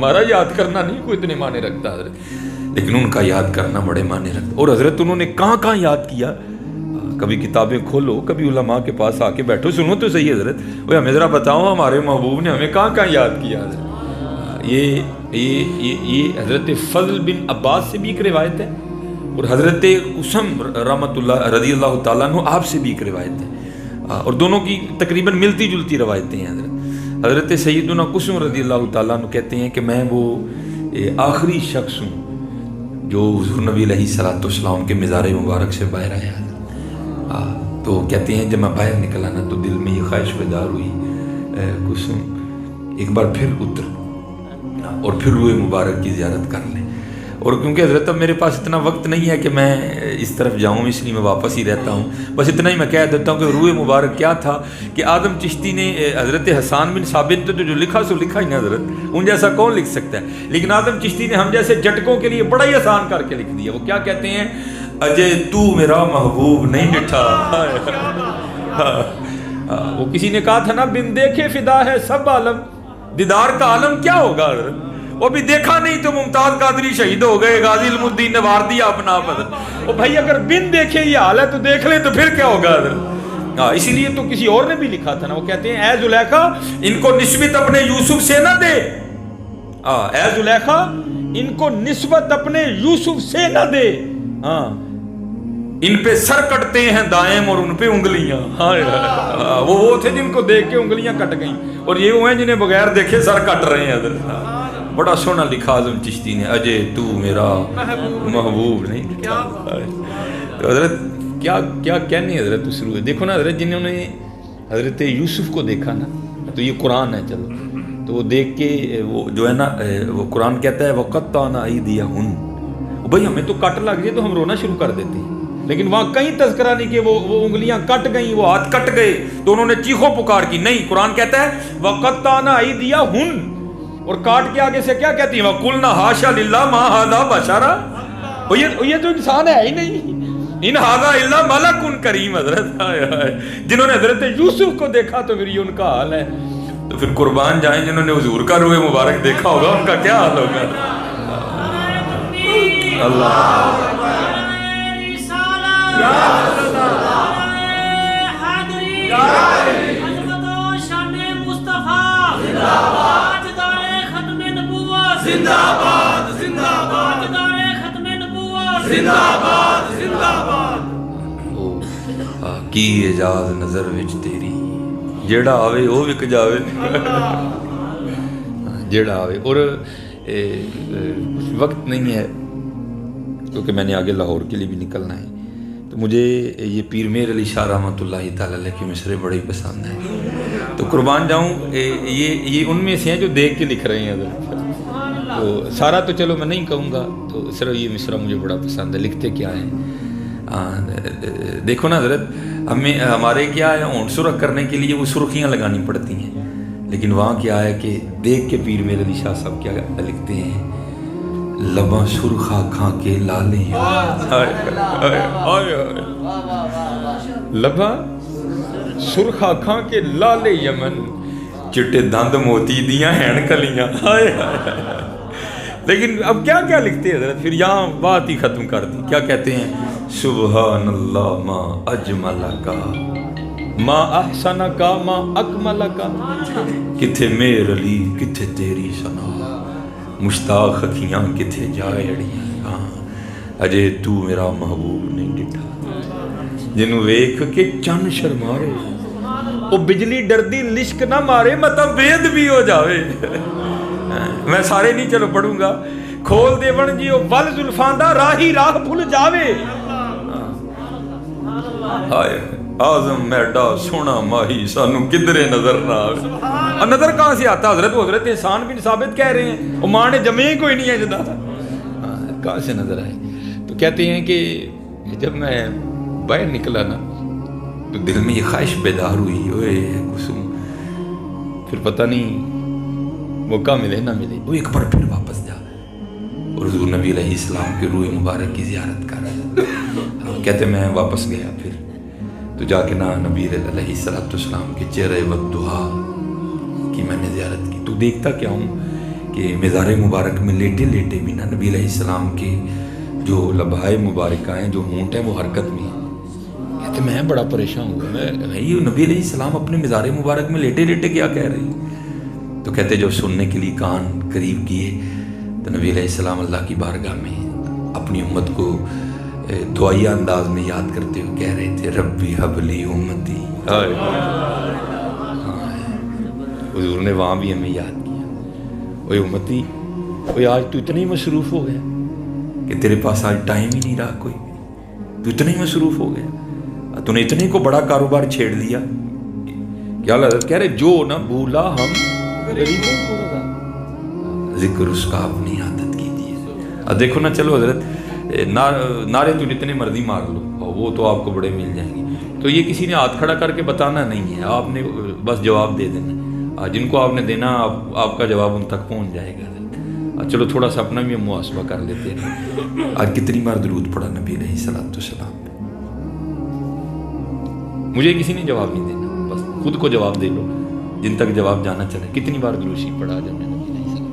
ہمارا یاد کرنا نہیں کوئی اتنے معنی رکھتا حضرت، لیکن ان کا یاد کرنا بڑے معنی رکھتا. اور حضرت انہوں نے کہاں کہاں یاد کیا. کبھی کتابیں کھولو، کبھی علماء کے پاس آ کے بیٹھو، سنو تو صحیح حضرت، وہ ہمیں ذرا بتاؤ ہمارے محبوب نے ہمیں کہاں کہاں یاد کیا حضرت. یہ حضرت فضل بن عباس سے بھی ایک روایت ہے، اور حضرت قسم رحمۃ اللہ رضی اللہ تعالیٰ عنہ آپ سے بھی ایک روایت ہے، اور دونوں کی تقریباً ملتی جلتی روایتیں ہیں. حضرت سیدنا قسم رضی اللہ تعالیٰ عنہ کہتے ہیں کہ میں وہ آخری شخص ہوں جو حضور نبی علیہ الصلوۃ والسلام کے مزار مبارک سے باہر آیا. تو کہتے ہیں جب میں باہر نکلا نا تو دل میں یہ خواہش بیدار ہوئی، قسم ایک بار پھر اتر اور پھر روئے مبارک کی زیارت کر لیں. اور کیونکہ حضرت اب میرے پاس اتنا وقت نہیں ہے کہ میں اس طرف جاؤں، اس لیے میں واپس ہی رہتا ہوں. بس اتنا ہی میں کہہ دیتا ہوں کہ روئے مبارک کیا تھا کہ آدم چشتی نے حضرت حسان بن ثابت تو جو لکھا سو لکھا ہی نا حضرت، ان جیسا کون لکھ سکتا ہے، لیکن آدم چشتی نے ہم جیسے جٹکوں کے لیے بڑا ہی آسان کر کے لکھ دیا. وہ کیا کہتے ہیں، اجے تو میرا محبوب نہیں ڈٹھا. وہ کسی نے کہا تھا نا، بن دیکھے فدا ہے سب عالم، دیدار کا عالم کیا ہوگا حضرت. وہ بھی دیکھا نہیں تو ممتاز قادری شہید ہو گئے، غازی علم الدین نے وار دیا اپنا بدن. وہ بھائی اگر بن دیکھے یہ حال ہے تو دیکھ لیں تو پھر کیا ہوگا حضرت. اسی لیے تو کسی اور نے بھی لکھا تھا نا، وہ کہتے ہیں اے زلیخا ان کو نسبت اپنے یوسف سے نہ دے. اے زلیخا ان کو نسبت اپنے یوسف سے نہ دے. ان پہ سر کٹتے ہیں دائم اور ان پہ انگلیاں. وہ تھے جن کو دیکھ کے انگلیاں کٹ گئیں، اور یہ وہ ہیں جنہیں بغیر دیکھے سر کٹ رہے ہیں حضرت. بڑا سونا لکھا اعظم چشتی نے، اجے تو میرا محبوب نہیں. تو حضرت کیا کیا کہنے حضرت اس روح. دیکھو نا حضرت، جنہوں نے حضرت یوسف کو دیکھا نا، تو یہ قرآن ہے چلو، تو وہ دیکھ کے وہ جو ہے نا، وہ قرآن کہتا ہے وَقَطَّعْنَا أَيْدِيَهُنَّ. بھائی ہمیں تو کٹ لگ جائے تو ہم رونا شروع کر دیتے ہیں، لیکن وہاں کہیں تذکرہ نہیں کہ وہ انگلیاں کٹ گئیں، وہ ہاتھ کٹ گئے تو انہوں نے چیخو پکار کی. نہیں، قرآن کہتا ہے وَقَطَّعْنَا أَيْدِيَهُنَّ، اور کاٹ کے آگے سے کیا کہتی ہیں، وَقُلْنَا حَاشَا لِلَّهِ مَا هَذَا بَشَرًا. یہ تو انسان ہے ہی نہیں، ان هَذَا إِلَّا مَلَكٌ کریم. حضرت جنہوں نے حضرت یوسف کو دیکھا تو پھر یہ ان کا حال ہے. تو پھر قربان جائیں جنہوں نے حضور کا روح مبارک دیکھا ہوگا، ان کا کیا حال ہوگا. اللہ کی اجاز نظر وچ تیری، جیڑا آوے وہ وک جاوے. جیڑا آوے. اور وقت نہیں ہے کیونکہ میں نے آگے لاہور کے لیے بھی نکلنا ہے، تو مجھے یہ پیر میر علی شاہ رحمۃ اللہ تعالی علیہ کے مصرے بڑے ہی پسند ہیں. تو قربان جاؤں، یہ ان میں سے ہیں جو دیکھ کے لکھ رہے ہیں حضرت. تو سارا تو چلو میں نہیں کہوں گا، تو صرف یہ مصرع مجھے بڑا پسند ہے. لکھتے کیا ہیں، دیکھو نا حضرت، ہمارے کیا ہے، ہونٹ سرخ کرنے کے لیے وہ سرخیاں لگانی پڑتی ہیں، لیکن وہاں کیا ہے کہ دیکھ کے پیر میر علی شاہ صاحب کیا لکھتے ہیں، لباں سرخ آنکھاں کے لالے، لباں سرخ آنکھاں کے لالے یمن، چٹے دند موتی دیاں ہیں کلیاں. لیکن اب کیا کیا لکھتے ہیں حضرت، پھر یہاں بات ہی ختم کر دی. کیا کہتے ہیں، سبحان اللہ ما اجمل کا ما احسن کا ما اکمل کا، کتھے میر علی کتھے تیری سنا، مشتاق اکھیاں کتھے جائڑیاں، اجے تو میرا محبوب نہیں ڈٹھا. جنوں ویکھ کے چن شرمارے، وہ بجلی ڈردی لشک نہ مارے، مطلب وید بھی ہو جاوے. میں سارے نہیں چلو پڑھوں گا. کھول دے بن جی ول زلفاں دا راہی راہ بھول جاوے. ہائے اعظم میڈا سونا ماہی سانو کدرے نظر نہ آوے. نظر کہاں سے آتا حضرت، وہ حضرت حسان بن ثابت کہہ رہے ہیں، وہ ماں نے جمے ہی کوئی نہیں ہے جدا، کہاں سے نظر آئے. تو کہتے ہیں کہ جب میں باہر نکلا نا تو دل میں یہ خواہش بیدار ہوئی، اوے قسم پھر پتہ نہیں موقع ملے نہ ملے، وہ ایک بار پھر واپس جا اور حضور نبی علیہ السلام کے روح مبارک کی زیارت کر. کہتے میں واپس گیا پھر تو جا کے نبی علیہ السلام کے چہرے والضحیٰ کی میں نے زیارت کی. تو دیکھتا کیا ہوں کہ مزار مبارک میں لیٹے لیٹے بھی نا نبی علیہ السلام کے جو لبہائے مبارکہ ہیں، جو ہونٹ ہیں، وہ حرکت میں ہیں۔ کہتے میں بڑا پریشان ہوا، میں یہ نبی علیہ السلام اپنے مزار مبارک میں لیٹے لیٹے کیا کہہ رہے ہیں؟ تو کہتے جب سننے کے لیے کان قریب کیے تو نبی علیہ السلام اللہ کی بارگاہ میں اپنی امت کو دعائیہ انداز میں یاد کرتے ہوئے کہہ رہے تھے ربی حبلی امتی۔ حضور نے وہاں بھی ہمیں یاد کیا، اوے امتی، اوے آج تو اتنا ہی مصروف ہو گیا کہ تیرے پاس آج ٹائم ہی نہیں رہا کوئی، تو اتنا ہی مصروف ہو گیا، تو نے اتنے کو بڑا کاروبار چھیڑ لیا۔ کیا حضرت کہہ رہے جو نہ بھولا ہم غریبوں کو ذکر اس کا اپنی عادت کیجیے۔ اب دیکھو نا، چلو حضرت نعرے تو جتنے مرضی مار لو، وہ تو آپ کو بڑے مل جائیں گے، تو یہ کسی نے ہاتھ کھڑا کر کے بتانا نہیں ہے، آپ نے بس جواب دے دینا، جن کو آپ نے دینا آپ کا جواب ان تک پہنچ جائے گا۔ چلو تھوڑا سا اپنا بھی محاسبہ کر لیتے ہیں، آج کتنی بار درود پڑھا نبی علیہ السلام پہ؟ مجھے کسی نے جواب نہیں دینا، بس خود کو جواب دے لو، جن تک جواب جانا چلے کتنی بار درود شریف پڑھا جب نے نبی علیہ السلام،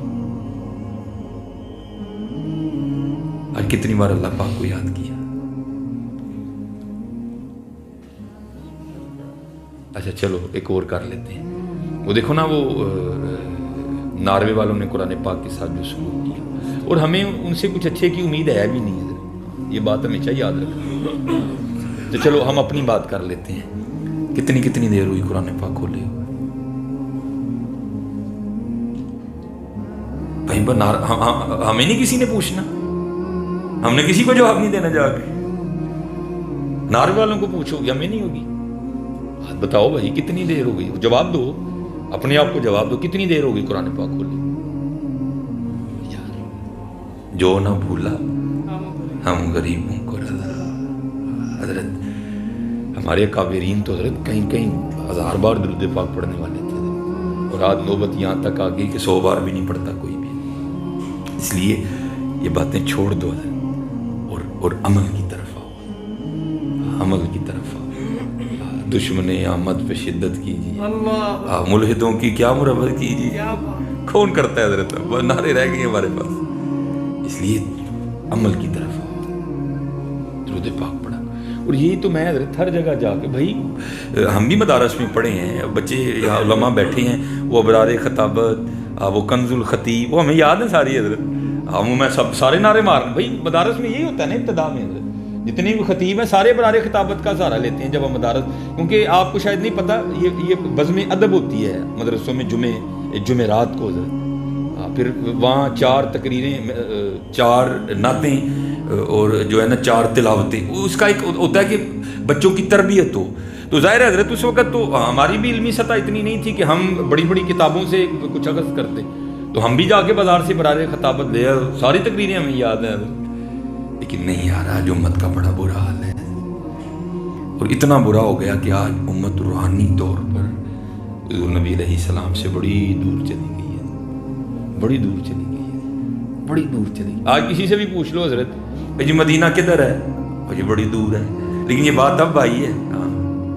آج کتنی بار اللہ پاک کو یاد کیا؟ اچھا چلو ایک اور کر لیتے ہیں، وہ دیکھو نا، وہ ناروے والوں نے قرآن پاک کے ساتھ جو سلوک کیا، اور ہمیں ان سے کچھ اچھے کی امید ہے بھی نہیں ہے، یہ بات ہمیشہ یاد رکھنا۔ تو چلو ہم اپنی بات کر لیتے ہیں، کتنی دیر ہوئی قرآن پاک کھولے ہوئے؟ بھائی ہمیں نہیں کسی نے پوچھنا، ہم نے کسی کو جواب نہیں دینا، جا کے ناروے والوں کو پوچھو گے، ہمیں نہیں ہوگی۔ بتاؤ بھائی کتنی دیر ہو گئی، جواب دو، اپنے آپ کو جواب دو، کتنی دیر ہو گئی قرآن پاک کھولے؟ یار جو نہ بھولا ہم غریبوں کو رضا۔ حضرت ہمارے کابرین تو حضرت کہیں 1000 بار درود پاک پڑھنے والے تھے، اور آج نوبت یہاں تک آ گئی کہ 100 بار بھی نہیں پڑھتا کوئی بھی۔ اس لیے یہ باتیں چھوڑ دو حضرت، اور عمل کی طرف آؤ، عمل کی طرف آؤ۔ دشمن آمد پہ شدت کیجیے، ملحدوں کی کیا مربت کیجیے، کون کرتا ہے حضرت؟ نعرے رہ گئے ہمارے پاس، اس لیے عمل کی طرف درود پاک پڑھا۔ اور یہی تو میں حضرت ہر جگہ جا کے، بھائی ہم بھی مدارس میں پڑھے ہیں، بچے یہاں علماء بیٹھے ہیں، وہ ابرار خطابت، وہ کنز الخطیب، وہ ہمیں یاد ہے ساری حضرت، میں سب سارے نعرے مارنے۔ بھائی مدارس میں یہی ہوتا ہے نا، ابتدا میں حضرت جتنے بھی خطیب ہیں سارے برار خطابت کا سہارا لیتے ہیں جب ہم مدارس، کیونکہ آپ کو شاید نہیں پتہ، یہ بزم ادب ہوتی ہے مدرسوں میں، جمعرات کو حضرت، پھر وہاں 4 تقریریں، 4 نعتیں، اور جو ہے نا 4 تلاوتیں، اس کا ایک ہوتا ہے کہ بچوں کی تربیت ہو۔ تو ظاہر ہے حضرت اس وقت تو ہماری بھی علمی سطح اتنی نہیں تھی کہ ہم بڑی بڑی کتابوں سے کچھ اخذ کرتے، تو ہم بھی جا کے بازار سے برار خطابت لے، ساری تقریریں ہمیں یاد ہیں، لیکن نہیں آ رہا۔ آج امت کا بڑا برا حال ہے، اور اتنا برا ہو گیا کہ آج امت روحانی طور پر حضور نبی علیہ السلام سے بڑی دور چلی گئی ہے، بڑی دور چلی گئی ہے، بڑی دور چلی گئی۔ آج کسی سے بھی پوچھ لو حضرت جی مدینہ کدھر ہے، جی بڑی دور ہے، لیکن یہ بات اب آئی ہے،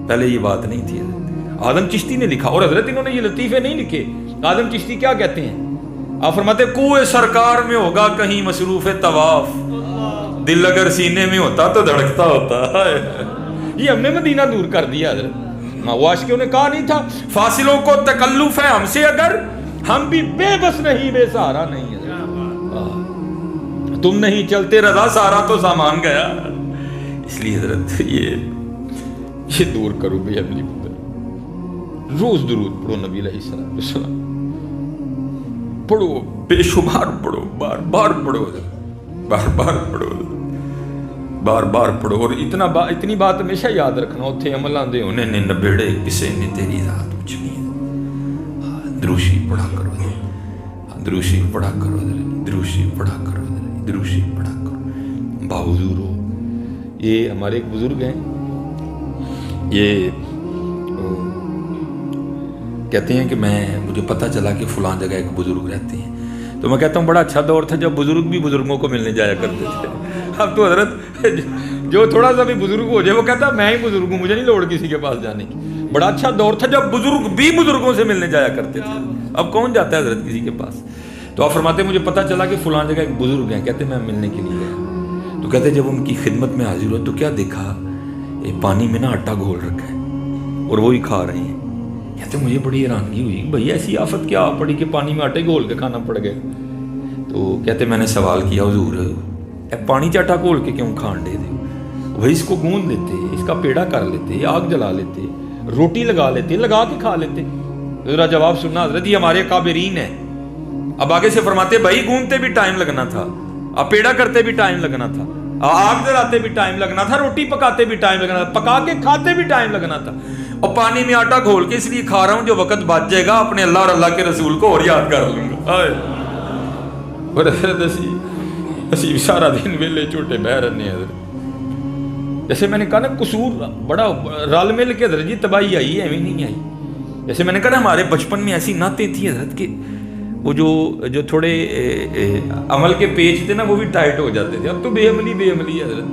پہلے یہ بات نہیں تھی۔ حضرت اعظم چشتی نے لکھا، اور حضرت انہوں نے یہ لطیفے نہیں لکھے۔ اعظم چشتی کیا کہتے ہیں؟ آپ فرماتے کوئے سرکار میں ہوگا کہیں مصروف طواف، دل اگر سینے میں ہوتا تو دھڑکتا ہوتا۔ یہ ہم نے مدینہ دور کر دیا حضرت، وہ عاشقوں نے کہا نہیں تھا فاصلوں کو تکلف ہے ہم سے اگر، ہم بھی بے بس نہیں، بے سہارا نہیں ہے، تم نہیں چلتے رضا سارا تو سامان گیا۔ اس لیے حضرت یہ دور کرو بھی اپنی پتر، روز درود پڑھو نبی علیہ السلام، پڑھو بے شمار پڑھو، بار بار پڑھو، بار بار پڑھو، بار بار پڑھو۔ اور اتنی بات ہمیشہ یاد رکھنا، اتنے عمل آندے انہیں نے نبیڑے کسے نے تیری ذات پوچھنی ہے۔ دروشی پڑھا کرو، دروشی پڑھا کرو، دروشی پڑھا کرو، دروشی پڑھا کرو، باحضور ہو۔ یہ ہمارے ایک بزرگ ہیں، یہ کہتے ہیں کہ مجھے پتہ چلا کہ فلاں جگہ ایک بزرگ رہتے ہیں، تو میں کہتا ہوں بڑا اچھا دور تھا جب بزرگ بھی بزرگوں کو ملنے جایا کرتے تھے۔ اب تو حضرت جو تھوڑا سا بھی بزرگ ہو جائے وہ کہتا میں ہی بزرگ ہوں، مجھے نہیں لوڑ کسی کے پاس جانے کی۔ بڑا اچھا دور تھا جب بزرگ بھی بزرگوں سے ملنے جایا کرتے تھے، اب کون جاتا ہے حضرت کسی کے پاس؟ تو آپ فرماتے مجھے پتہ چلا کہ فلاں جگہ ایک بزرگ ہیں, کہتے میں ملنے کے لیے گیا. تو کہتے جب ان کی خدمت میں حاضر ہوا تو کیا دیکھا, پانی میں نا آٹا گھول رکھا ہے اور وہی کھا رہے ہیں. کہتے مجھے بڑی حیرانگی ہوئی, بھئی ایسی آفت کیا پڑی کہ پانی میں آٹے گھول کے کھانا پڑ گیا. تو کہتے میں نے سوال کیا, حضور پانی چ آٹا گھول کے کیوں کھان دے دے, بھئی اس کو گوندھ لیتے, اس کا پیڑا کر لیتے, آگ جلا لیتے, روٹی لگا لیتے, لگا کے کھا لیتے. ذرا جواب سننا حضرت, یہ ہمارے کابرین ہیں. اب آگے سے فرماتے بھائی گوندتے بھی ٹائم لگنا تھا, اب پیڑا کرتے بھی ٹائم لگنا تھا, آگ جلاتے بھی ٹائم لگنا تھا, روٹی پکاتے بھی ٹائم لگنا تھا, پکا کے کھاتے بھی ٹائم لگنا تھا, اور پانی میں آٹا گھول کے اس لیے کھا رہا ہوں جو وقت بچ جائے گا اپنے اللہ اور اللہ کے رسول کو اور یاد کر لوں گا. اور اسی سارا دن ویلے چھوٹے بہ رہنے حضرت. جیسے میں نے کہا نا قصور بڑا رل مل کے حضرت جی تباہی آئی ہے, نہیں آئی. جیسے میں نے کہا نا ہمارے بچپن میں ایسی نعتیں تھیں حضرت کہ وہ جو تھوڑے عمل کے پیچ تھے نا وہ بھی ٹائٹ ہو جاتے تھے. اب تو بے عملی ہے حضرت.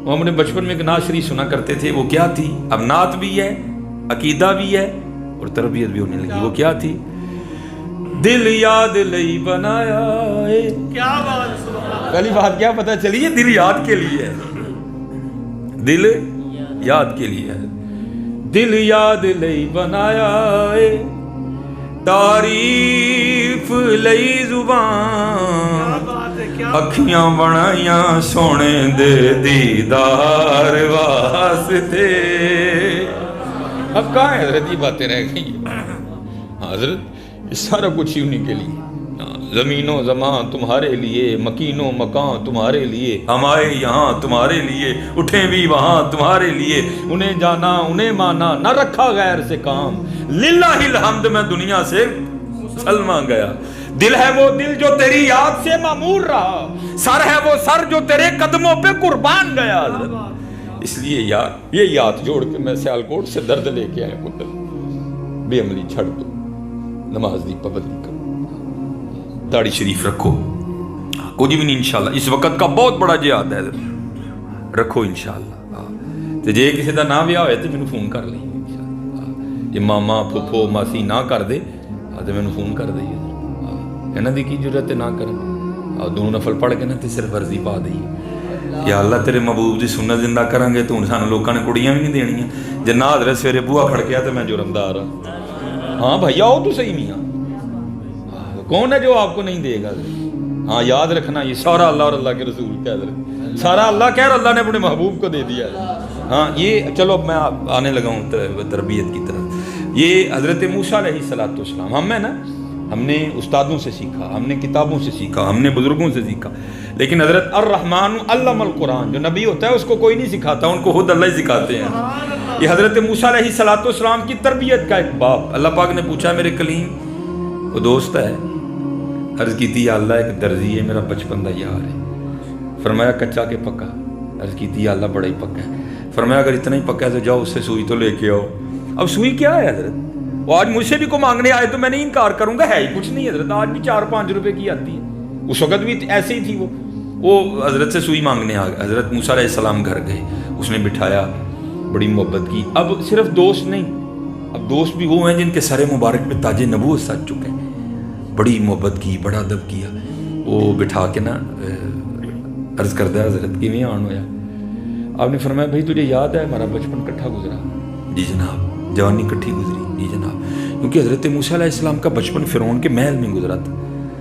وہ ہم نے بچپن میں ایک نعت شریف سنا کرتے تھے, وہ کیا تھی, اب نعت بھی ہے, عقیدہ بھی ہے اور تربیت بھی ہونے لگی. وہ کیا تھی, دل یاد لئی بنایا ہے. کیا بات, پہلی بات کیا پتہ چلی, یہ دل یاد کے لیے ہے, دل یاد کے لیے ہے. دل یاد لئی بنایا ہے, تعریف لئی زبان, اکھیاں بنائیاں سونے دے دیدار واسطے. اب کہاں ہے حضرت, یہ باتیں رہ گئی حضرت, یہ سارا کچھ ہی انہیں کے لیے. زمین و زمان تمہارے لیے, مکین و مکان تمہارے لیے, ہم آئے یہاں تمہارے لیے, اٹھیں بھی وہاں تمہارے لیے, انہیں جانا انہیں مانا نہ رکھا غیر سے کام, للہ الحمد میں دنیا سے سلما گیا. دل ہے وہ دل جو تیری یاد سے معمور رہا, سر ہے وہ سر جو تیرے قدموں پہ قربان گیا. اس لیے یار یہ یاد جوڑ کے میں سیالکوٹ سے درد لے کے آیا, پتر بے عملی چھڑ دو, نماز دی پابندی کرو, داڑھی شریف رکھو, کچھ بھی نہیں انشاءاللہ. اس وقت کا بہت بڑا جہاد ہے, رکھو انشاءاللہ. تے جے کسی دا نہ بیاہ ہوئے تے مینوں فون کر لیں انشاءاللہ. جے ماما پھپھو ماسی نہ کر دے تے مینوں فون کر دے, انہاں دی کی ضرورت ہے نہ کرن, دونوں نفل پڑھ کے نا تے صرف ورزی پا دئی. یا اللہ تیرے محبوب دی سنت زندہ کریں گے تو ہن سانوں لوکاں نے کڑیاں بھی نہیں دینیاں. جے نہ حضرت سویرے بوہا کھڑکیا تے میں جرمدار ہاں. ہاں بھائی آؤ تو صحیح میاں, کون ہے جو آپ کو نہیں دے گا. ہاں یاد رکھنا یہ سارا اللہ اور اللہ کے رسول کا حضرت, سارا اللہ کہہ رہا, اللہ نے اپنے محبوب کو دے دیا ہے. ہاں یہ چلو اب میں آنے لگا ہوں تربیت کی طرف. یہ حضرت موسیٰ علیہ السلام, ہم ہیں نا, ہم نے استادوں سے سیکھا, ہم نے کتابوں سے سیکھا, ہم نے بزرگوں سے سیکھا, لیکن حضرت الرحمن علم القرآن, جو نبی ہوتا ہے اس کو کوئی نہیں سکھاتا, ان کو خود اللہ ہی سکھاتے ہیں. یہ حضرت موسیٰ علیہ السلام کی تربیت کا ایک باب. اللہ پاک نے پوچھا میرے کلیم وہ دوست ہے, عرض کی تھی اللہ ایک درزی ہے میرا بچپن دا یار ہے. فرمایا کچا کہ پکا, عرض کی تھی اللہ بڑا ہی پکا ہے. فرمایا اگر اتنا ہی پکا ہے تو جاؤ اس سے سوئی تو لے کے آؤ. اب سوئی کیا ہے حضرت, وہ آج مجھ سے بھی کو مانگنے آئے تو میں نہیں انکار کروں گا, ہے ہی کچھ نہیں حضرت. آج بھی 4-5 روپے کی آتی ہے, اس وقت بھی ایسے ہی تھی. وہ حضرت سے سوئی مانگنے آ گئے. حضرت موسیٰ علیہ السلام گھر گئے, اس نے بٹھایا, بڑی محبت کی. اب صرف دوست نہیں, اب دوست بھی وہ ہیں جن کے سر مبارک پہ تاج نبوت سج چکے ہیں. بڑی محبت کی, بڑا ادب کیا. وہ بٹھا کے نا عرض کردہ حضرت کیویں آن ہویا. آپ نے فرمایا بھائی تجھے یاد ہے ہمارا بچپن کٹھا گزرا. جی جناب. جوانی کٹھی گزری. جی جناب. کیونکہ حضرت موسیٰ علیہ السلام کا بچپن فرعون کے محل میں گزرا تھا.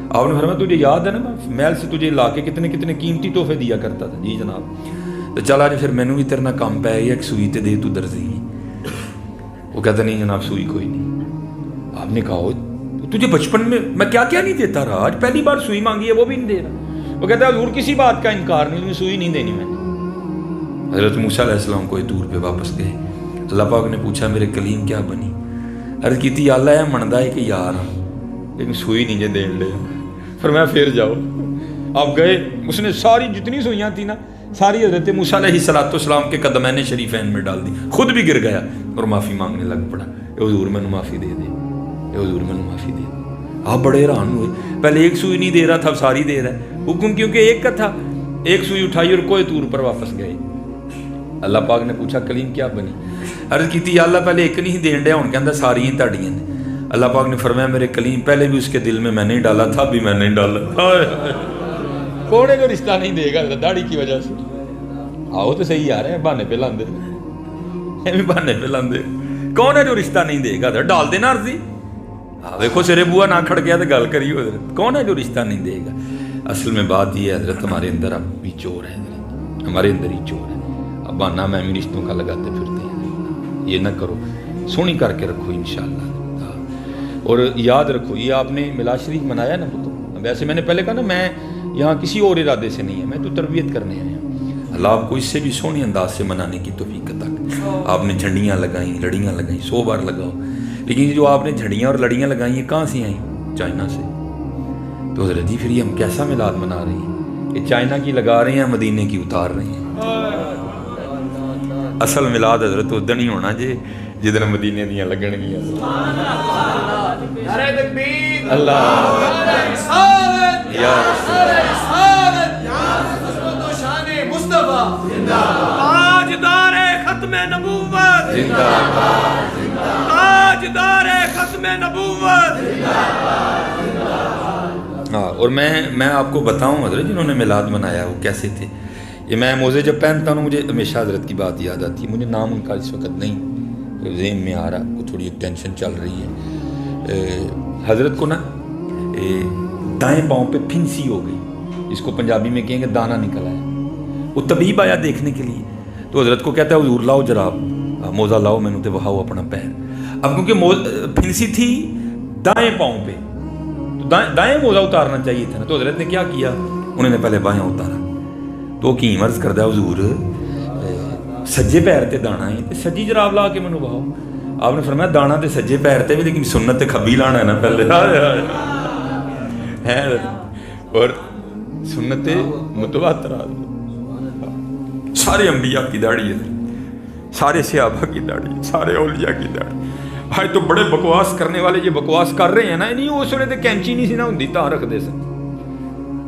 آپ نے فرمایا تجھے یاد ہے نا میں محل سے تجھے لا کے کتنے کتنے قیمتی تحفے دیا کرتا تھا. جی جناب. تو چل آج پھر مینوں بھی تیرے نال کام پہ گیا, ایک سوئی تے دے, تو درزی ہے. وہ کہتا نہیں جناب سوئی کوئی نہیں. آپ نے کہا تجھے بچپن میں کیا کیا نہیں دیتا رہا, آج پہلی بار سوئی مانگی ہے وہ بھی نہیں دے رہا. وہ کہتا ہے حضور کسی بات کا انکار نہیں, لیکن سوئی نہیں دینی میں نے. حضرت موسیٰ علیہ السلام کوئی دور پہ واپس گئے. اللہ پاک نے پوچھا میرے کلیم کیا بنی. عرض کی تھی اللہ ہے مندا ہے کہ یار ہاں, لیکن سوئی نہیں جے دین لے. فرمایا پھر جاؤ. آپ گئے, اس نے ساری جتنی سوئیاں تھیں نا ساری حضرت موسیٰ علیہ السلام کے قدمین شریفین میں ڈال دی. خود بھی گر گیا اور معافی مانگنے لگ پڑا. اے حضور میں نے معافی دے دے, اے حضور میں نے معافی دے دے. آپ بڑے حیران ہوئے, پہلے ایک سوئی نہیں دے رہا تھا, اب ساری دے رہا ہے. حکم کیونکہ ایک کا تھا. ایک سوئی اٹھائی اور کوئی طور پر واپس گئے. اللہ پاک نے پوچھا کلیم کیا بنی. عرض کی تھی اللہ پہلے ایک نہیں دین ڈیا, ہن کہندا ساری تہاڈیاں نے. اللہ پاک نے فرمایا میرے کلیم پہلے بھی اس کے دل میں نہیں ڈالا تھا، ابھی میں نہیں ڈالا۔ کون ہے جو رشتہ نہیں دے گا داڑھی کی وجہ سے؟ آؤ تو صحیح آ رہے ہیں، بہانے پہ لاندے بہانے پہ لاندے۔ کون ہے جو رشتہ نہیں دے گا؟ ڈال دینا عرضی۔ دیکھو سرے بوا نہ کھڑ گیا تو گل کریو حضرت، کون ہے جو رشتہ نہیں دے گا؟ اصل میں بات یہ ہے حضرت، ہمارے اندر اب بھی چور ہے حضرت، ہمارے اندر ہی چور ہے۔ اب بہانہ میں بھی رشتوں کا لگاتے پھرتے ہیں، یہ نہ کرو، سونی کر کے رکھو انشاءاللہ۔ اور یاد رکھو یہ آپ نے میلاد شریف منایا نا پتر، ویسے میں نے پہلے کہا نا میں یہاں کسی اور ارادے سے نہیں ہے، میں تو تربیت کرنے آیا ہوں۔ اللہ آپ کو اس سے بھی سونی انداز سے منانے کی توفیق عطا کرے۔ آپ نے جھنڈیاں لگائیں، لڑیاں لگائیں، 100 بار لگاؤ، لیکن جو آپ نے جھڑیاں اور لڑیاں لگائی ہیں کہاں سے آئیں؟ چائنا سے۔ تو حضرت جی پھر یہ ہم کیسا میلاد منا رہے ہیں؟ یہ چائنا کی لگا رہے ہیں، مدینے کی اتار رہے ہیں۔ اصل میلاد حضرت ادن ہی ہونا جی جدن مدینے دیاں لگن گیا۔ نعرہ تکبیر، اللہ یا تاجدار ختم نبوت، تاجدار ختم نبوت۔ ہاں، اور میں آپ کو بتاؤں حضرت جنہوں نے میلاد منایا وہ کیسے تھے۔ یہ میں موزے جب پہنتا ہوں مجھے ہمیشہ حضرت کی بات یاد آتی ہے، مجھے نام ان کا اس وقت نہیں ذہن میں آ رہا، وہ تھوڑی ایک ٹینشن چل رہی ہے۔ حضرت کو نا دائیں پاؤں پہ پھنسی ہو گئی، اس کو پنجابی میں کہیں گے دانا نکل آیا۔ وہ طبیب آیا دیکھنے کے لیے، تو حضرت کو کہتا ہے حضور لاؤ جراب، موزہ لاؤ میں نے تے وہاؤ اپنا پیر۔ اب کیونکہ پھنسی تھی دائیں پاؤں پہ تو دائیں موزہ اتارنا چاہیے تھا نا، تو حضرت نے کیا کیا، انہوں نے پہلے بائیں اتارا۔ تو کی عرض کردہ حضور سجے پیر تے دانا ہے تے سجی جراب لا کے منو بہاؤ۔ آپ نے فرمایا دانا تے سجے پیر تے بھی، لیکن سنت تے کھبی لانا ہے نا پہلے ہے، اور سنت متواتر۔ سارے انبیاء کی داڑھی ہے، سارے صحابہ کی داڑھی، سارے اولیاء کی داڑھی۔ ہائے تو بڑے بکواس کرنے والے یہ بکواس کر رہے ہیں نا، نہیں اس وقت کینچی نہیں سی نہ ہوندی تا رکھ دے سن۔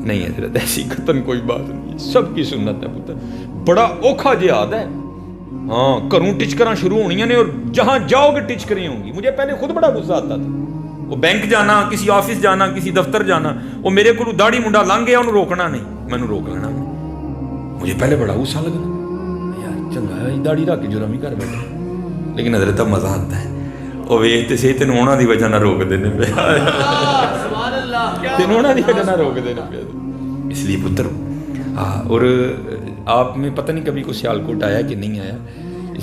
نہیں حضرت ایسی قطن کوئی بات نہیں، سب کی سنت ہے پتر۔ بڑا اوکھا جہاد ہے، ہاں گھروں ٹچکراں شروع ہونی نے، اور جہاں جاؤ گے ٹچکریں ہوں گی۔ مجھے پہلے خود بڑا غصہ آتا تھا، وہ بینک جانا، کسی آفس جانا، کسی دفتر جانا، وہ میرے کو داڑھی منڈا لنگ گیا انہوں روکنا نہیں، میں نے روک لینا۔ مجھے پہلے بڑا غصہ لگنا، یار چنگا ہے داڑھی رکھ کے جرم ہی کر بیٹھے، لیکن حضرت اب مزہ آتا ہے۔ وہ ویچتے سے تین ہونا دی وجہ نہ روک دینے پہ، تین ہونا دی وجہ نہ روک دینے پہ، اس لیے پتر۔ اور آپ میں پتہ نہیں کبھی کو سیالکوٹ آیا کہ نہیں آیا؟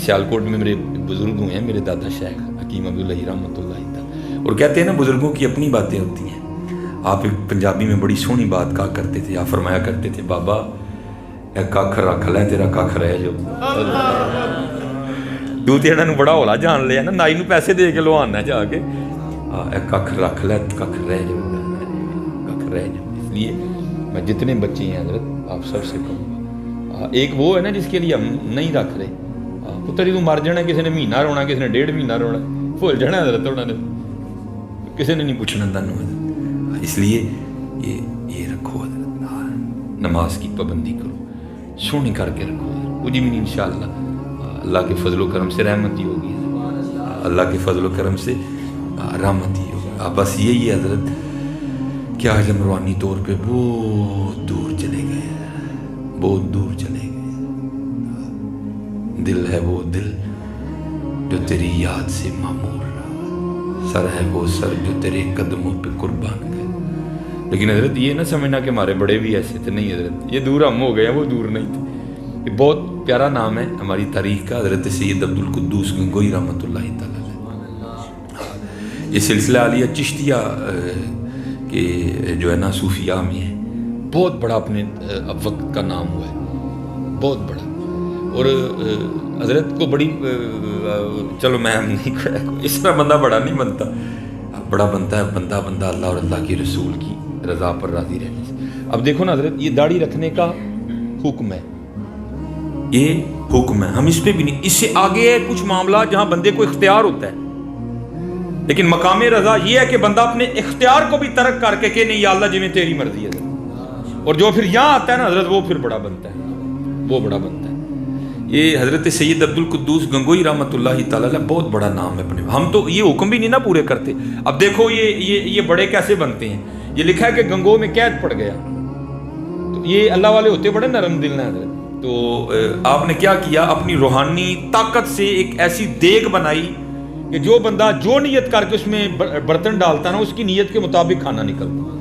سیالکوٹ میں میرے بزرگ ہوئے ہیں، میرے دادا شیخ حکیم عبداللہ رحمۃ اللہ تعالیٰ، اور کہتے ہیں نا بزرگوں کی اپنی باتیں ہوتی ہیں۔ آپ پنجابی میں بڑی سونی بات کہا کرتے تھے، آپ فرمایا کرتے تھے بابا اے ککھ رکھ لے تیرا ککھ رہ جو۔ دوتے انہوں نے بڑا ہولا جان لیا نا، نائی نو پیسے دے کے لوانا جا کے، اے ککھ رکھ لے ککھ رہ جو، ککھ رہ جو۔ اس لیے میں جتنے بچے ہیں حضرت آپ سب سے کہوں گا، ایک وہ ہے نا جس کے لیے ہم نہیں رکھ رہے، پتر تو مر جانا، کسی نے مہینہ رونا، کسی نے 1.5 مہینہ رونا، بھول جانا حضرت انہوں نے، کسی نے نہیں پوچھنا تنوں حضرت۔ اس لیے یہ رکھو حضرت، نماز کی پابندی کرو، سونی کر کے رکھو، کچھ بھی نہیں انشاءاللہ اللہ کے فضل و کرم سے رحمت ہی ہوگی، اللہ کے فضل و کرم سے رحمت ہی ہوگی۔ بس یہی ہے حضرت کہ آج ہم روحانی طور پہ بہت دور چلے گئے، بہت دور چلے گئے۔ دل ہے وہ دل جو تیری یاد سے معمور رہا، سر ہے وہ سر جو تیرے قدموں پہ قربان گئے۔ لیکن حضرت یہ نہ سمجھنا کہ ہمارے بڑے بھی ایسے تھے، نہیں حضرت، یہ دور ہم ہو گئے ہیں، وہ دور نہیں تھے۔ یہ بہت پیارا نام ہے ہماری تاریخ کا، حضرت سید عبدالقدوس گنگوئی رحمۃ اللہ تعالیٰ۔ یہ سلسلہ عالیہ چشتیہ کہ جو ہے نا صوفیاء میں ہے، بہت بڑا اپنے وقت کا نام ہوا ہے، بہت بڑا۔ اور حضرت کو بڑی چلو میں نہیں، اس طرح بندہ بڑا نہیں بنتا، بڑا بنتا ہے بندہ اللہ اور اللہ کے رسول کی رضا پر راضی رہنے سے۔ اب دیکھو نا حضرت، یہ داڑھی رکھنے کا حکم ہے، یہ حکم ہے، ہم اس پہ بھی نہیں، اس سے آگے ہے کچھ معاملات جہاں بندے کو اختیار ہوتا ہے، لیکن مقام رضا یہ ہے کہ بندہ اپنے اختیار کو بھی ترک کر کے کہ نہیں یا اللہ جی میں تیری مرضی ہے، اور جو پھر یہاں آتا ہے نا حضرت وہ پھر بڑا بنتا ہے، وہ بڑا بنتا ہے۔ یہ حضرت سید عبدالقدوس گنگوئی رحمۃ اللہ تعالی علیہ بہت بڑا نام ہے اپنے. ہم تو یہ حکم بھی نہیں نا پورے کرتے. اب دیکھو یہ بڑے کیسے بنتے ہیں. یہ لکھا ہے کہ گنگو میں قید پڑ گیا. تو یہ اللہ والے ہوتے بڑے نرم دل ہیں حضرت. تو آپ نے کیا کیا, اپنی روحانی طاقت سے ایک ایسی دیگ بنائی کہ جو بندہ جو نیت کر کے اس میں برتن ڈالتا نا, اس کی نیت کے مطابق کھانا نکلتا.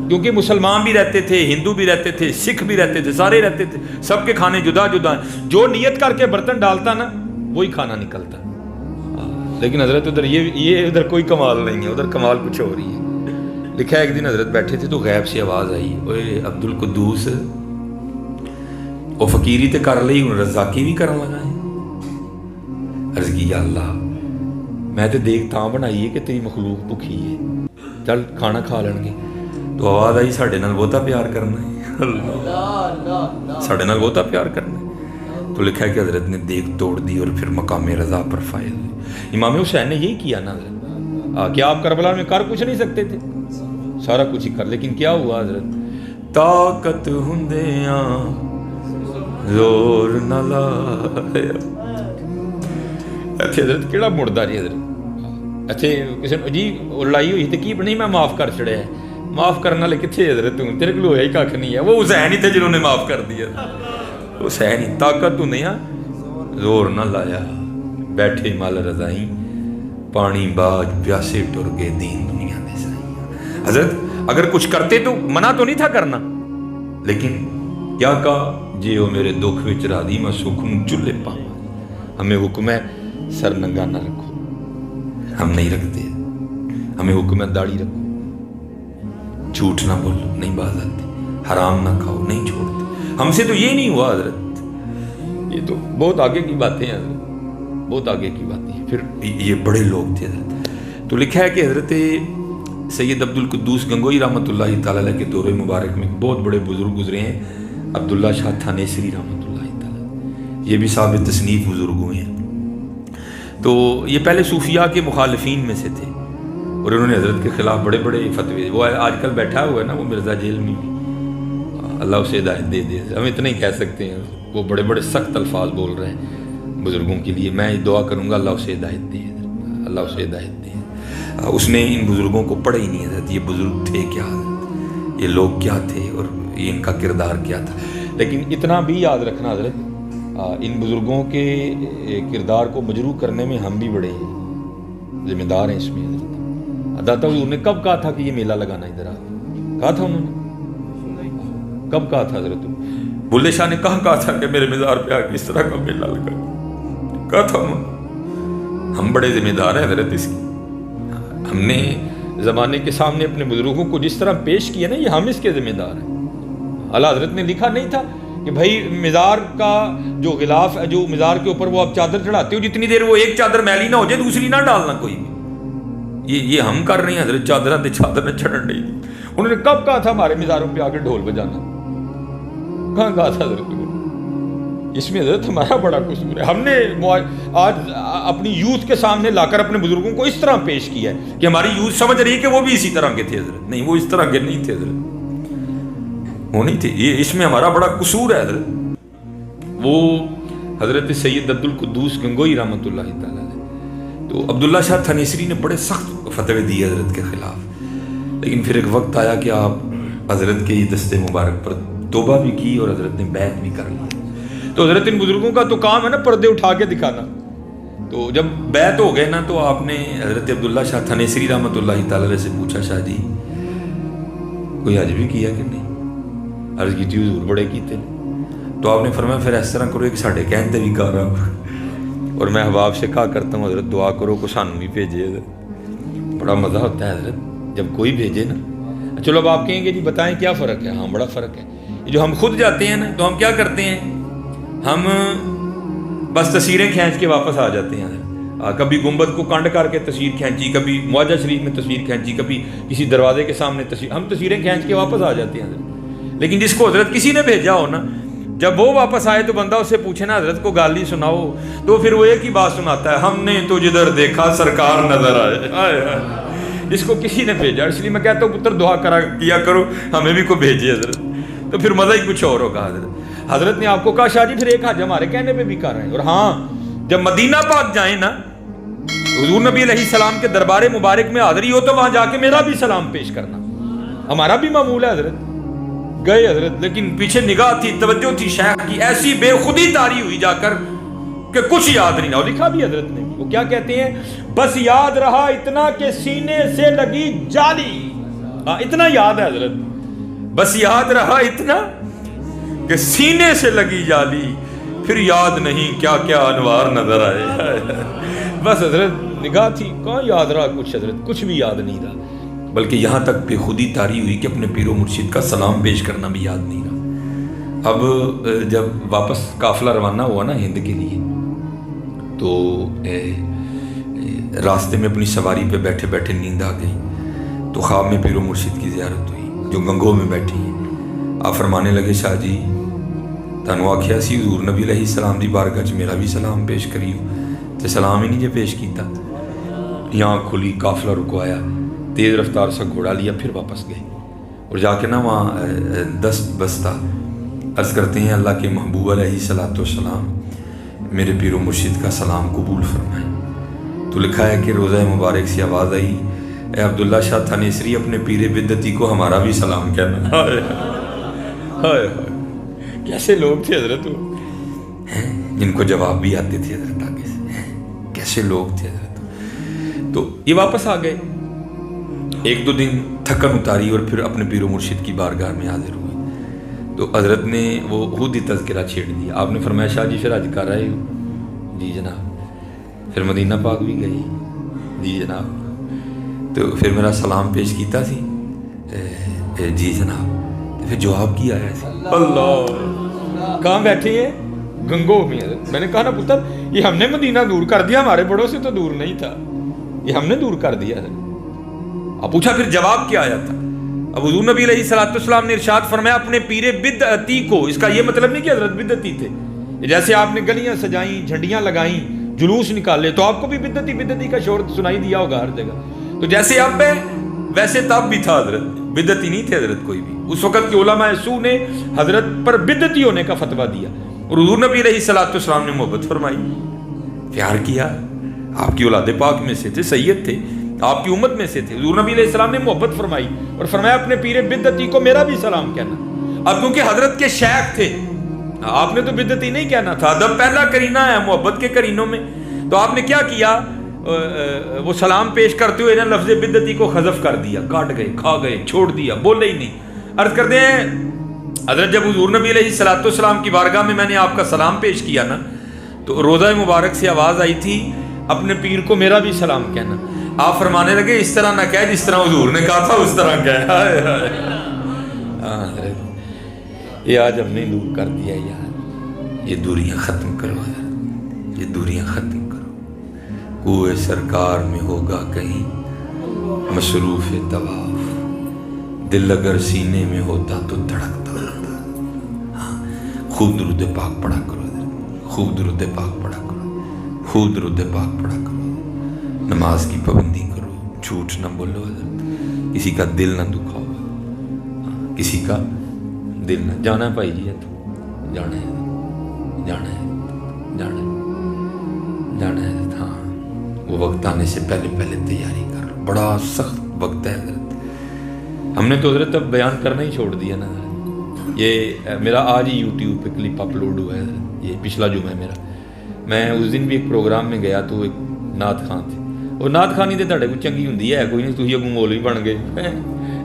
کیونکہ مسلمان بھی رہتے تھے, ہندو بھی رہتے تھے, سکھ بھی رہتے تھے, سارے رہتے تھے, سب کے کھانے جدا جدا ہیں. جو نیت کر کے برتن ڈالتا نا وہی کھانا نکلتا. لیکن حضرت ادھر یہ ادھر کوئی کمال نہیں ہے, ادھر کمال کچھ ہو رہی ہے. لکھا ہے ایک دن حضرت بیٹھے تھے تو غیب سے آواز آئی, اوے عبدالقدوس وہ فقیری تے کر لئی ہوں رزاقی بھی کرن لگا ہے. عرض کی یا اللہ میں تے دیکھ تاں بنائی ہے کہ تیری مخلوق بھکھی ہے, چل کھانا کھا لین گے. تو آواز آئی ساڈے نال بہتا پیار کرنا ہے, اللہ ساڈے نال بہتا پیار کرنا ہے. تو لکھا ہے کہ حضرت نے دیکھ توڑ دی اور پھر مقام رضا پر فائز. امام حسین نے یہی کیا نا حضرت. کیا آپ کربلا میں کر کچھ نہیں سکتے تھے, سارا کچھ ہی کر, لیکن کیا ہوا حضرت, طاقت ہوندیاں زور نہ لایا. ایتھے حضرت کیڑا مڑدا جی حضرت, ایتھے کسی جی لڑائی ہوئی تے کی نہیں میں معاف کر چھڑیا ہے. معاف کرنے والے کتنے حضرت, تیرے کو ہویا ہی کھ نہیں ہے. وہ حسین ہی تھے جنہوں نے معاف کر دیا. حسین ہی طاقت نہیں زور نہ لایا, بیٹھے مال رضائی پانی باج پیاسے ٹر گئے دین دنیا دے سائیں. حضرت اگر کچھ کرتے تو منع تو نہیں تھا کرنا, لیکن کیا کہا, جی وہ میرے دکھ وچ راضی میں سکھ نوں چولہے پاواں. ہمیں حکم ہے سر ننگا نہ رکھو, ہم نہیں رکھتے. ہمیں حکم ہے داڑھی رکھو, جھوٹ نہ بولو نہیں باز آتے, حرام نہ کھاؤ نہیں چھوڑتے. ہم سے تو یہ نہیں ہوا حضرت. یہ تو بہت آگے کی باتیں ہیں حضرت, بہت آگے کی باتیں ہیں. پھر یہ بڑے لوگ تھے حضرت. تو لکھا ہے کہ حضرت سید عبدالقدوس گنگوئی رحمۃ اللہ تعالی علیہ کے دور مبارک میں بہت بڑے بزرگ گزرے ہیں. عبداللہ شاہ تھانیسری رحمۃ اللہ تعالی, یہ بھی صاحب تصنیف بزرگ ہوئے ہیں. تو یہ پہلے صوفیاء کے مخالفین میں سے تھے اور انہوں نے حضرت کے خلاف بڑے بڑے فتوے. وہ آج کل بیٹھا ہوا ہے نا, وہ مرزا جیل میں, اللہ اسے ہدایت دے دے. ہم اتنا ہی کہہ سکتے ہیں, وہ بڑے بڑے سخت الفاظ بول رہے ہیں بزرگوں کے لیے. میں دعا کروں گا اللہ اسے ہدایت دے, اللہ اسے ہدایت دے. اس نے ان بزرگوں کو پڑھا ہی نہیں حضرت. یہ بزرگ تھے کیا حضرت, یہ لوگ کیا تھے اور یہ ان کا کردار کیا تھا. لیکن اتنا بھی یاد رکھنا حضرت, ان بزرگوں کے کردار کو مجروح کرنے میں ہم بھی بڑے ذمہ دار ہیں اس میں حضرت. داتا حضور نے کب کہا تھا کہ یہ میلہ لگانا ادھر آ, کہا تھا انہوں نے, کب کہا تھا حضرت. بلے شاہ نے کہا تھا کہ میرے مزار پہ آ کے اس طرح کا میلہ لگا, کہا تھا انہوں نے. ہم بڑے ذمہ دار ہیں حضرت اس کی. ہم نے زمانے کے سامنے اپنے بزرگوں کو جس طرح پیش کیا نا, یہ ہم اس کے ذمہ دار ہیں. اللہ حضرت نے لکھا نہیں تھا کہ بھائی مزار کا جو غلاف ہے, جو مزار کے اوپر وہ آپ چادر چڑھاتے ہو, جتنی دیر وہ ایک چادر میلی نہ ہو جائے دوسری نہ ڈالنا کوئی بھی. یہ ہم کر رہے ہیں حضرت. چادر نہ چڑھن نہیں دی. انہوں نے کب کہا تھا ہمارے مزاروں پہ آ کے ڈھول بجانا, کہاں کہا تھا حضرت. اس میں حضرت ہمارا بڑا قصور ہے. ہم نے آج اپنی یوتھ کے سامنے لا کر اپنے بزرگوں کو اس طرح پیش کیا ہے کہ ہماری یوتھ سمجھ رہی ہے کہ وہ بھی اسی طرح کے تھے حضرت. نہیں, وہ اس طرح کے نہیں تھے حضرت, وہ نہیں تھے. یہ اس میں ہمارا بڑا قصور ہے حضرت. وہ حضرت سید عبدالقدوس گنگوئی رحمۃ اللہ تعالی علیہ, تو عبداللہ شاہ تھانیسری نے بڑے سخت فتوے دیے حضرت کے خلاف. لیکن پھر ایک وقت آیا کہ آپ حضرت کے دست مبارک پر توبہ بھی کی اور حضرت نے بیعت بھی کر لی. تو حضرت ان بزرگوں کا تو کام ہے نا پردے اٹھا کے دکھانا. تو جب بیعت ہو گئے نا, تو آپ نے حضرت عبداللہ شاہ تھانیسری رحمۃ اللہ تعالی علیہ سے پوچھا, شاہ جی کوئی حج بھی کیا کہ نہیں. عرض کی تھی حضور بڑے کیتے. تو آپ نے فرمایا پھر اس طرح کرو کہ ساڈے کہن تے بھی کر رہا, اور میں احباب سے کہا کرتا ہوں حضرت دعا کرو کہ سانوں بھی بھیجے حضرت. بڑا مزہ ہوتا ہے حضرت جب کوئی بھیجے نا. چلو اب آپ کہیں گے جی بتائیں کیا فرق ہے. ہاں بڑا فرق ہے. جو ہم خود جاتے ہیں نا, تو ہم کیا کرتے ہیں, ہم بس تصویریں کھینچ کے واپس آ جاتے ہیں. کبھی گنبد کو کنڈ کر کے تصویر کھینچی, کبھی معاہدہ شریف میں تصویر کھینچی, کبھی کسی دروازے کے سامنے تصویر, ہم تصویریں کھینچ کے واپس آ جاتے ہیں. لیکن جس کو حضرت کسی نے بھیجا ہو نا, جب وہ واپس آئے تو بندہ اس سے پوچھے نا حضرت کو گالی سناؤ, تو پھر وہ ایک ہی بات سناتا ہے, ہم نے تو جدھر دیکھا سرکار نظر آئے. جس کو کسی نے بھیجا. اس لیے میں کہتا ہوں پتر دعا کیا کرو ہمیں بھی کوئی بھیجے حضرت, تو پھر مزہ ہی کچھ اور ہوگا حضرت. حضرت نے آپ کو کہا شاہ جی پھر ایک حج ہمارے کہنے پہ بھی کر رہے ہیں. اور ہاں جب مدینہ پاک جائیں نا حضور نبی علیہ السلام کے دربار مبارک میں حاضری ہو تو وہاں جا کے میرا بھی سلام پیش کرنا ہمارا بھی معمول ہے. حضرت گئے حضرت, لیکن پیچھے نگاہ تھی, توجہ تھی شیخ کی, ایسی بے خودی طاری ہوئی جا کر کہ کچھ یاد نہیں. اور لکھا بھی حضرت نے, وہ کیا کہتے ہیں, بس یاد رہا اتنا کہ سینے سے لگی جالی. اتنا یاد ہے حضرت, بس یاد رہا اتنا کہ سینے سے لگی جالی, پھر یاد نہیں کیا کیا انوار نظر آئے. بس حضرت نگاہ تھی, کہاں یاد رہا کچھ حضرت, کچھ بھی یاد نہیں رہا, بلکہ یہاں تک بے خودی طاری ہوئی کہ اپنے پیر و مرشد کا سلام پیش کرنا بھی یاد نہیں رہا. اب جب واپس قافلہ روانہ ہوا نا ہند کے لیے, تو راستے میں اپنی سواری پہ بیٹھے بیٹھے نیند آ گئی, تو خواب میں پیر و مرشد کی زیارت ہوئی جو گنگو میں بیٹھی ہیں. آپ فرمانے لگے شاہ جی تانوں آکھیا سی حضور نبی علیہ السلام دی بارگاہ چ میرا بھی سلام پیش کریو, تے سلام ہی نہیں جے پیش کیتا. یہاں کھلی, قافلہ رکوایا, تیز رفتار سے گھوڑا لیا, پھر واپس گئے. اور جا کے نا وہاں دست بستہ عرض کرتے ہیں اللہ کے محبوب علیہ الصلوۃ والسلام میرے پیر و مرشد کا سلام قبول فرمائیں. تو لکھا ہے کہ روزہ مبارک سے آواز آئی, اے عبداللہ شاہ تھانیسری اپنے پیر بدتی کو ہمارا بھی سلام کہنا. ہائے ہائے, کیسے لوگ تھے حضرت وہ, جن کو جواب بھی آتے تھے حضرت آگے سے, کیسے لوگ تھے حضرت. تو یہ واپس آ گئے, ایک دو دن تھکن اتاری اور پھر اپنے پیر و مرشد کی بارگاہ میں حاضر ہوئے. تو حضرت نے وہ خود ہی تذکرہ چھیڑ دیا. آپ نے فرمایا شاہ جی پھر حج کر رہے ہو؟ جی جناب. پھر مدینہ پاک بھی گئی؟ جی جناب. تو پھر میرا سلام پیش کیتا سی؟ جی جناب. پھر جواب کی آیا سی؟ اللہ. کہاں بیٹھے ہیں؟ گنگو میں. میں نے کہا نا پتر یہ ہم نے مدینہ دور کر دیا, ہمارے بڑوں سے تو دور نہیں تھا, یہ ہم نے دور کر دیا. اب پوچھا پھر جواب کیا آیا تھا؟ اب حضور نبی علیہ الصلوۃ والسلام نے ارشاد فرمایا اپنے پیر بدعتی کو. اس کا یہ مطلب نہیں کہ حضرت بدعتی تھے, جیسے آپ نے گلیاں سجائیں, جھنڈیاں لگائیں, جلوس نکالے, تو آپ کو بھی بدعتی بدعتی کا شور سنائی دیا ہوگا ہر جگہ. تو جیسے اب ہے ویسے تب بھی تھا حضرت, بدعتی نہیں تھے حضرت کوئی بھی. اس وقت کے علماء سو نے حضرت پر بدعتی ہونے کا فتویٰ دیا, اور حضور نبی علیہ الصلوۃ والسلام نے محبت فرمائی, پیار کیا. آپ کی اولاد پاک میں سے تھے, سید تھے, آپ کی امت میں سے تھے. حضور نبی علیہ السلام نے محبت فرمائی اور فرمایا اپنے پیر بدعتی کو میرا بھی سلام کہنا. اب کیونکہ حضرت کے شیخ تھے, آپ نے تو بدعتی نہیں کہنا تھا, ادب پہلا کرینہ ہے محبت کے کرینوں میں. تو آپ نے کیا کیا, وہ سلام پیش کرتے ہوئے نا لفظ بدعتی کو حذف کر دیا, کاٹ گئے, کھا گئے, چھوڑ دیا, بولے ہی نہیں. عرض کرتے ہیں حضرت جب حضور نبی علیہ الصلوۃ والسلام کی بارگاہ میں نے آپ کا سلام پیش کیا نا, تو روزہ مبارک سے آواز آئی تھی اپنے پیر کو میرا بھی سلام کہنا. آپ فرمانے لگے اس طرح نہ کہہ جس طرح حضور نے کہا تھا اس طرح کہہ. یہ آج ہم نے دور کر دیا یار, یہ دوریاں ختم کرو حضرت, یہ دوریاں ختم کرو. کوئے سرکار میں ہوگا کہیں مصروف طواف, دل اگر سینے میں ہوتا تو دھڑکتا ہوتا. خوب درود پاک پڑھا کرو حضرت, خوب درود پاک پڑھا کرو, خوب درود پاک پڑھا کرو. نماز کی پابندی کرو, جھوٹ نہ بولو حضرت, کسی کا دل نہ دکھاؤ, کسی کا دل نہ. جانا ہے بھائی جی, تو جانا ہے, جانا ہے, جانا ہے, جانا ہے. ہاں وہ وقت آنے سے پہلے پہلے تیاری کر لو, بڑا سخت وقت ہے حضرت. ہم نے تو حضرت اب بیان کرنا ہی چھوڑ دیا نا. یہ میرا آج ہی یوٹیوب پہ کلپ اپلوڈ ہوا ہے حضرت, یہ پچھلا جمعہ ہے میرا. میں اس دن بھی ایک پروگرام میں گیا تو ایک نعت خان تھے, اور نعت خانی تو تھوڑے کو چنگی ہوندی ہے, کوئی نہیں تھی اگوں مولوی بن گئے,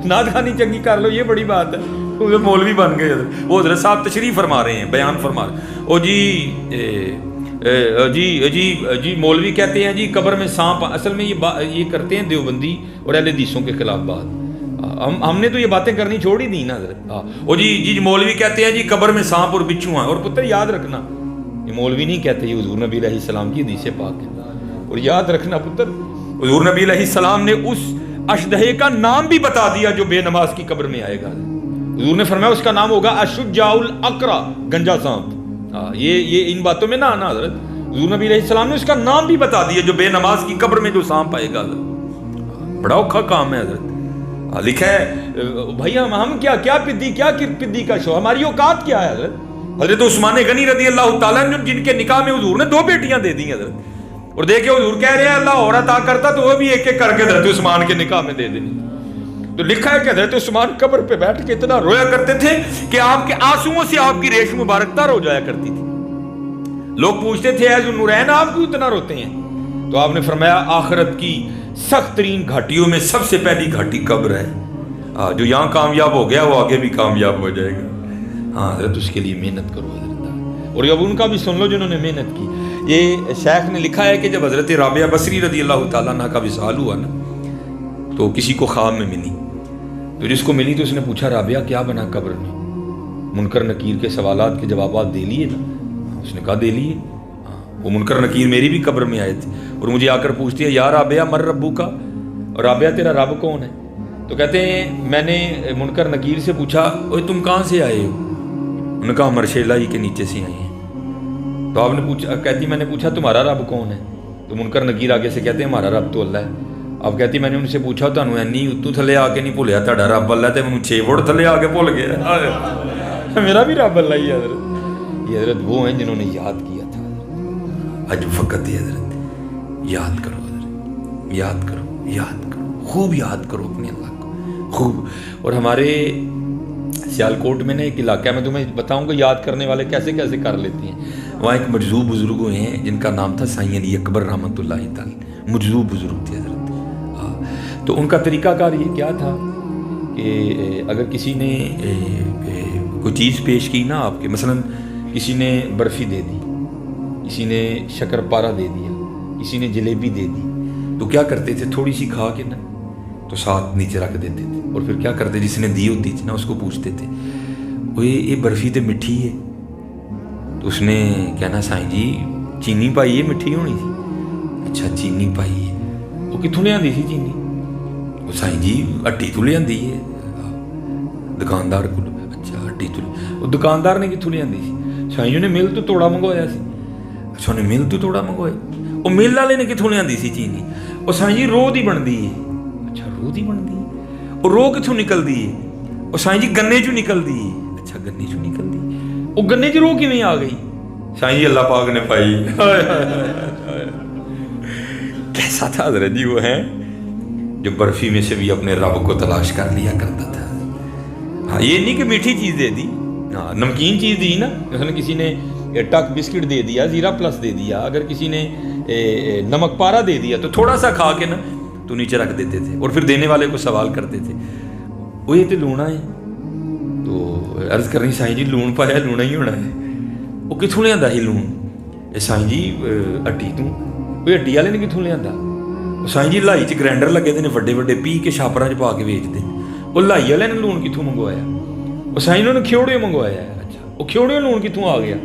نعت خانی چنگی کر لو, یہ بڑی بات ہے. مولوی بن گئے حضرت. وہ حضرت صاحب تشریف فرما رہے ہیں, بیان فرما رہے ہیں. او جی مولوی کہتے ہیں جی قبر میں سانپ, اصل میں یہ کرتے ہیں دیوبندی اور اہل حدیثوں کے خلاف بات. ہم نے تو یہ باتیں کرنی چھوڑ ہی دی نا حضرت. او جی مولوی کہتے ہیں جی قبر میں سانپ اور بچھو ہیں. اور پتر یاد رکھنا یہ مولوی نہیں کہتے, یہ حضور نبی علیہ السلام کی حدیث پاک ہے. اور یاد رکھنا پتر حضور نبی علیہ السلام نے اس اشدہے کا نام بھی بتا دیا جو بے نماز کی قبر میں آئے گا. حضور نے فرمایا اس کا نام ہوگا اشجاع الاقرا, گنجا سانپ. یہ ان باتوں میں نہ آنا حضرت. حضور نبی علیہ السلام نے اس کا نام بھی بتا دیا جو بے نماز کی قبر میں جو سانپ آئے گا حضرت. بڑا اوکھا کام ہے حضرت. لکھا ہے بھائی ہم کیا پدی کا شو, ہماری اوقات کیا ہے حضرت. حضرت عثمان غنی رضی اللہ تعالیٰ عنہ جن کے نکاح میں حضور نے 2 بیٹیاں دے دی حضرت، اور دیکھیں حضور کہہ رہے ہیں اللہ اور عطا کرتا تو وہ بھی ایک ایک کر کے حضرت عثمان کے نکاح میں دے دینی۔ تو لکھا ہے کہ حضرت عثمان قبر پہ بیٹھ کے اتنا رویا کرتے تھے کہ آپ کے آنسوؤں سے آپ کی ریش مبارک تر ہو جایا کرتی تھی۔ لوگ پوچھتے تھے اے ذوالنورین آپ کیوں اتنا روتے ہیں؟ تو آپ نے فرمایا آخرت کی سخت ترین گھاٹیوں میں سب سے پہلی گھاٹی قبر ہے، جو یہاں کامیاب ہو گیا وہ آگے بھی کامیاب ہو جائے گا۔ ہاں حضرت اس کے لیے محنت کرو حضرت، اور اب ان کا بھی سن لو جنہوں نے محنت کی۔ یہ شیخ نے لکھا ہے کہ جب حضرت رابعہ بصری رضی اللہ تعالیٰ عنہ کا وصال ہوا نا تو کسی کو خواب میں ملی، تو جس کو ملی تو اس نے پوچھا رابعہ کیا بنا قبر میں؟ منکر نکیر کے سوالات کے جوابات دے لیے نا؟ اس نے کہا دے لیے۔ وہ منکر نکیر میری بھی قبر میں آئے تھے اور مجھے آ کر پوچھتی ہے یا رابعہ مر ربو کا، اور رابعہ تیرا رب کون ہے؟ تو کہتے ہیں میں نے منکر نکیر سے پوچھا اوے تم کہاں سے آئے ہو؟ انہوں نے کہا ہم مرشیلا ہی کے نیچے سے آئے ہیں۔ تو آپ نے پوچھا، کہتی میں نے پوچھا تمہارا رب کون ہے؟ تو منکر نکیر آگے سے کہتے ہیں ہمارا رب تو اللہ ہے۔ آپ کہتی میں نے ان سے پوچھا تانوں اینی اتو تھلے آ کے نہیں بھولیا تہاڈا رب اللہ ہے تے مینوں 6 فٹ تھلے آ کے بھول گیا، میرا بھی رب اللہ ہی ہے حضرت۔ یہ حضرت وہ ہیں جنہوں نے یاد کیا تھا اج وقت ہے حضرت، یاد کرو حضرت، یاد کرو، یاد کرو، خوب یاد کرو اپنے اللہ کو خوب۔ اور ہمارے سیالکوٹ میں نے ایک علاقہ میں تمہیں بتاؤں گا یاد کرنے والے کیسے کیسے کر لیتے ہیں۔ وہاں ایک مجذوب بزرگ ہوئے ہیں جن کا نام تھا سائیں علی اکبر رحمۃ اللہ تعالی، مجذوب بزرگ تھے حضرت۔ تو ان کا طریقہ کار یہ کیا تھا کہ اگر کسی نے کوئی چیز پیش کی نا آپ کے، مثلا کسی نے برفی دے دی، کسی نے شکر پارا دے دیا، کسی نے جلیبی دے دی، تو کیا کرتے تھے تھوڑی سی کھا کے نا تو ساتھ نیچے رکھ دیتے تھے، اور پھر کیا کرتے جس نے دی ہوتی تھی نا اس کو پوچھتے تھے وہ یہ برفی تو میٹھی ہے؟ تو اس نے کہنا سائیں جی چینی پائی ہے میٹھی ہونی تھی۔ اچھا چینی پائی ہے، وہ کتوں لے آندی سی چینی؟ وہ سائیں جی ہٹی تو لے آندی ہے دکاندار کو۔ اچھا ہٹی تو، وہ دکاندار نے کتوں لے آندی سی؟ سائیں جی نے مل تو توڑا منگوایا سی۔ اچھا انہیں مل تو توڑا منگوایا، وہ مل والے نے کتوں لے آندی سی چینی؟ وہ سائیں جی روہ دی بنتی ہے۔ اچھا روہ دی بنتی ہے، وہ روہ کتوں نکلتی ہے؟ وہ سائیں جی گنے چوں نکلتی ہے۔ اچھا گنے چوں نکلتی ہے، وہ گنے چ روہ کیویں آ گئی؟ سائیں جی اللہ پاک نے پائی۔ کیسا تھا حضرت جی وہ ہیں جو برفی میں سے بھی اپنے رب کو تلاش کر لیا کرتا تھا۔ ہاں یہ نہیں کہ میٹھی چیز دے دی، ہاں نمکین چیز دی نا، مثلا کسی نے ٹک بسکٹ دے دیا، زیرہ پلس دے دیا، اگر کسی نے نمک پارا دے دیا تو تھوڑا سا کھا کے نا تو نیچے رکھ دیتے تھے، اور پھر دینے والے کو سوال کرتے تھے وہ یہ تو لونا ہے؟ تو عرض کرنی سائیں جی لون پایا لونا ہی ہونا ہے۔ وہ کتوں لیا ہی لون؟ سائیں جی ہٹی تو، وہ ہٹی والے نے کتوں لیا؟ سائیں جی لائی چ گرائنڈر لگے نے وڈے وڈے پی کے چھاپراں چ پا کے ویچتے، وہ لائی والے نے لون کتوں منگوایا؟ وہ سائیں انہوں نے کھیوڑے منگوایا ہے۔ اچھا وہ کھیوڑے لون کتوں آ گیا؟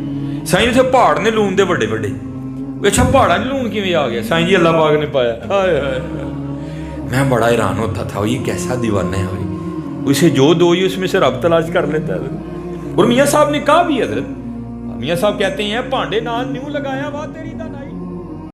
سائیں جی اتنے پہاڑ نے لون دے وڈے وڈے، اچھا پہاڑاں لون کیویں آ گیا؟ سائیں جی اللہ پاک نے پایا۔ ہائے ہائے میں بڑا حیران ہوتا تھا یہ کیسا دیوانہ ہے ہوئی، اسے جو دو ہی اس میں سے رب تلاش کر لیتا ہے۔ اور میاں صاحب نے کہا بھی حضرت، میاں صاحب کہتے ہیں پانڈے نال نیو لگایا وا تیری دا